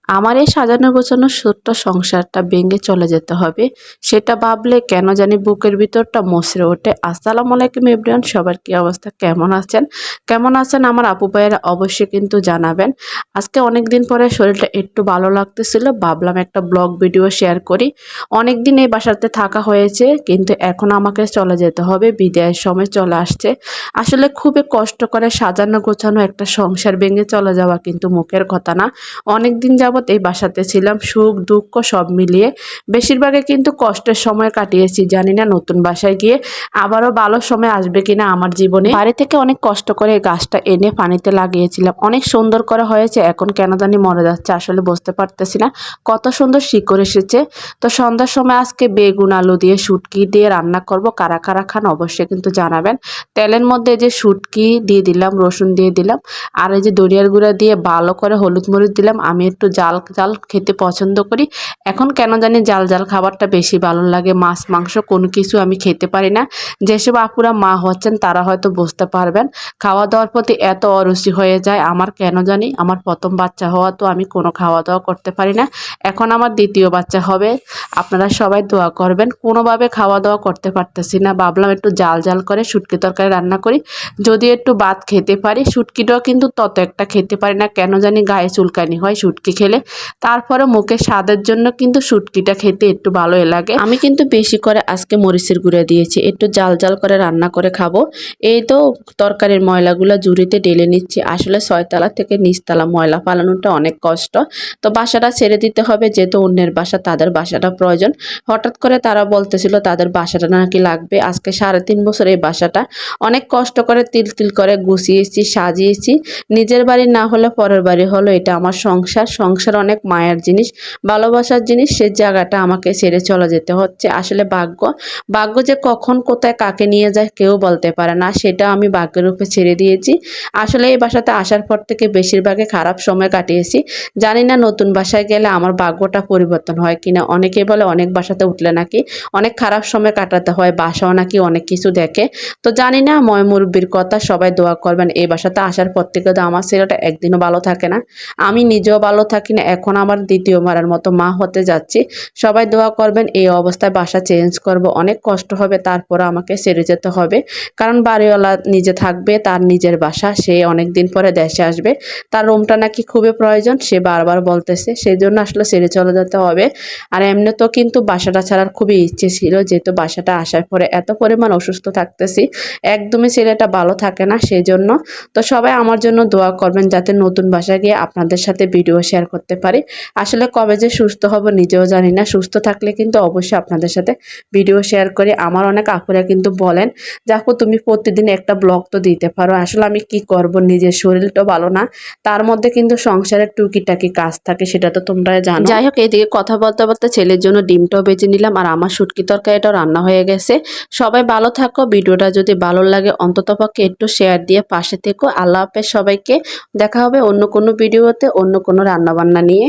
আমার এই সাজানো গোছানো ছোট্ট সংসারটা ভেঙে চলে যেতে হবে, সেটা ভাবলে কেন জানি বুকের ভিতরটা মচড়ে ওঠে। আসসালামু আলাইকুম এভরিওয়ান, সবার কি অবস্থা, কেমন আছেন আমার আপু ভাইয়েরা অবশ্যই কিন্তু জানাবেন। আজকে অনেক দিন পরে শরীরটা একটু ভালো লাগতেছিল, ভাবলাম একটা ব্লগ ভিডিও শেয়ার করি। অনেক দিন এই বাসাতে থাকা হয়েছে, কিন্তু এখন আমাকে চলে যেতে হবে, বিদায়ের সময় চলে আসছে। আসলে খুবই কষ্ট করে সাজানো গোছানো একটা সংসার ভেঙে চলে যাওয়া কিন্তু মুখের কথা না। অনেক দিন যাবৎ এই বাসাতে ছিলাম, সুখ দুঃখ সব মিলিয়ে বেশিরভাগে কিন্তু কষ্টের সময় কাটিয়েছি। জানি না নতুন বাসায় গিয়ে আবারও ভালো সময় আসবে কিনা আমার জীবনে। বাড়ি থেকে অনেক কষ্ট করে গাছটা এনে পানিতে লাগিয়েছিলাম, অনেক সুন্দর করে হয়েছে, এখন কেন জানি মরে যাচ্ছে, আসলে বুঝতে পারতেছি না। কত সুন্দর শিকড় এসেছে। তো সন্ধ্যার সময় আজকে বেগুন আলু দিয়ে শুটকি দিয়ে রান্না করব, কারা কারা খান অবশ্যই কিন্তু জানাবেন। তেলের মধ্যে যে শুটকি দিয়ে দিলাম, রসুন দিয়ে দিলাম, আর এই যে ধনিয়ার গুঁড়া দিয়ে ভালো করে হলুদ মরিচ দিলাম। আমি একটু জাল জাল খেতে পছন্দ করি, এখন কেন জানি জাল জাল খাবারটা বেশি ভালো লাগে। মাছ মাংস কোনো কিছু আমি খেতে পারি না। যেসব আপুরা মা হচ্ছেন তারা হয়তো বুঝতে পারবেন, খাওয়া দাওয়ার প্রতি এত অরুচি হয়ে যায় আমার, কেন জানি। আমার প্রথম বাচ্চা হওয়া তো আমি কোনো খাওয়া দাওয়া করতে পারি না, এখন আমার দ্বিতীয় বাচ্চা হবে। আপনারা সবাই দোয়া করবেন, কোনোভাবে খাওয়া দাওয়া করতে পারতেছি না। ভাবলাম একটু জাল জাল করে শুটকি তরকারি রান্না করি, যদি একটু ভাত খেতে পারি। শুটকিটাও কিন্তু তত একটা খেতে পারি না, কেন জানি গায়ে চুলকানি হয় শুটকি খেলে। তারপরে মুখে স্বাদের জন্য কিন্তু শুটকিটা খেতে একটু ভালোই লাগে। আমি কিন্তু বেশি করে আজকে মরিচের গুঁড়া দিয়েছি, একটু জাল জাল করে রান্না করে খাবো। এই তো তরকারির ময়লাগুলো জুড়িতে ঢেলে নিচ্ছি। আসলে 6 তলা থেকে নিচতলা ময়লা ফালানোটা অনেক কষ্ট। তো বাসাটা ছেড়ে দিতে হবে, যেহেতু অন্যের বাসা, তাদের বাসাটা প্রয়োজন। হঠাৎ করে তারা বলতেছিল তাদের বাসাটা নাকি লাগবে। আজকে 3.5 বছর এই বাসাটা অনেক কষ্ট করে তিল তিল করে গুছিয়েছি, সাজিয়েছি। নিজের বাড়ি না হলে পরের বাড়ি হলো, এটা আমার সংসার। সংসার অনেক মায়ের জিনিস, ভালোবাসার জিনিস, সে জায়গাটা আমাকে ছেড়ে চলে যেতে হচ্ছে। আসলে ভাগ্য, ভাগ্য যে কখন কোথায় কাকে নিয়ে যায় কেউ বলতে পারে না, সেটা আমি ভাগ্যের উপরে ছেড়ে দিয়েছি। আসলে এই বাসাতে আসার পর থেকে বেশিরভাগই খারাপ সময় কাটিয়েছি। জানি না নতুন বাসায় গেলে আমার ভাগ্যটা পরিবর্তন হয় কিনা। অনেকে বলে অনেক বাসাতে উঠলে নাকি অনেক খারাপ সময় কাটাতে হয়, বাসাও নাকি অনেক কিছু দেখে। তো জানি না, ময় মুরব্বির কথা, সবাই দোয়া করবেন। এই বাসাতে আসার পর থেকে তো আমার ছেলেটা একদিনও ভালো থাকে না, আমি নিজেও ভালো থাকি না। এখন আমার দ্বিতীয়বারের মতো মা হতে যাচ্ছি, সবাই দোয়া করবেন। এই অবস্থায় বাসা চেঞ্জ করব, অনেক কষ্ট হবে, তারপরে আমাকে ছেড়ে যেতে হবে। কারণ বাড়িওয়ালা নিজে থাকবে, তার নিজের বাসা, সে অনেক দিন পরে দেশে আসবে, তার রুমটা নাকি খুবই প্রয়োজন, সে বারবার বলতেছে, সেই জন্য আসলে ছেড়ে চলে যেতে হবে। আর এমনি তো কিন্তু বাসাটা ছাড়ার খুবই ইচ্ছে ছিল, যেহেতু বাসাটা আসার পরে এত পরিমাণ অসুস্থ থাকতেছি, একদমই ছেলেটা ভালো থাকে না, সেই জন্য। তো সবাই আমার জন্য দোয়া করবেন, যাতে নতুন বাসায় গিয়ে আপনাদের সাথে ভিডিও শেয়ার করতে পারি। আসলে কবে যে সুস্থ হব নিজেও জানি না, সুস্থ থাকলে কিন্তু অবশ্যই আপনাদের সাথে ভিডিও শেয়ার করি। আমার অনেক আপুরা কিন্তু বলেন, দেখো তুমি প্রতিদিন একটা ব্লগ তো দিতে পারো। আসলে আমি কি করব, নিজের শরীরটা ভালো না, তার মধ্যে কিন্তু সংসারের টুকিটাকি কাজ থাকে, সেটা তো তোমরা জানো। যাই হোক, এইদিকে কথা বলতে বলতে ছেলের জন্য ডিমটাও বেজে নিলাম, আর আমার শুটকি তরকারিটাও রান্না হয়ে গেছে। সবাই ভালো থাকো, ভিডিওটা যদি ভালো লাগে অন্ততপক্ষে একটু শেয়ার দিয়ে পাশে থেকো। আল্লাহ হাফেজ সবাইকে, দেখা হবে অন্য কোনো ভিডিওতে অন্য কোনো রান্নাবান্না নিয়ে।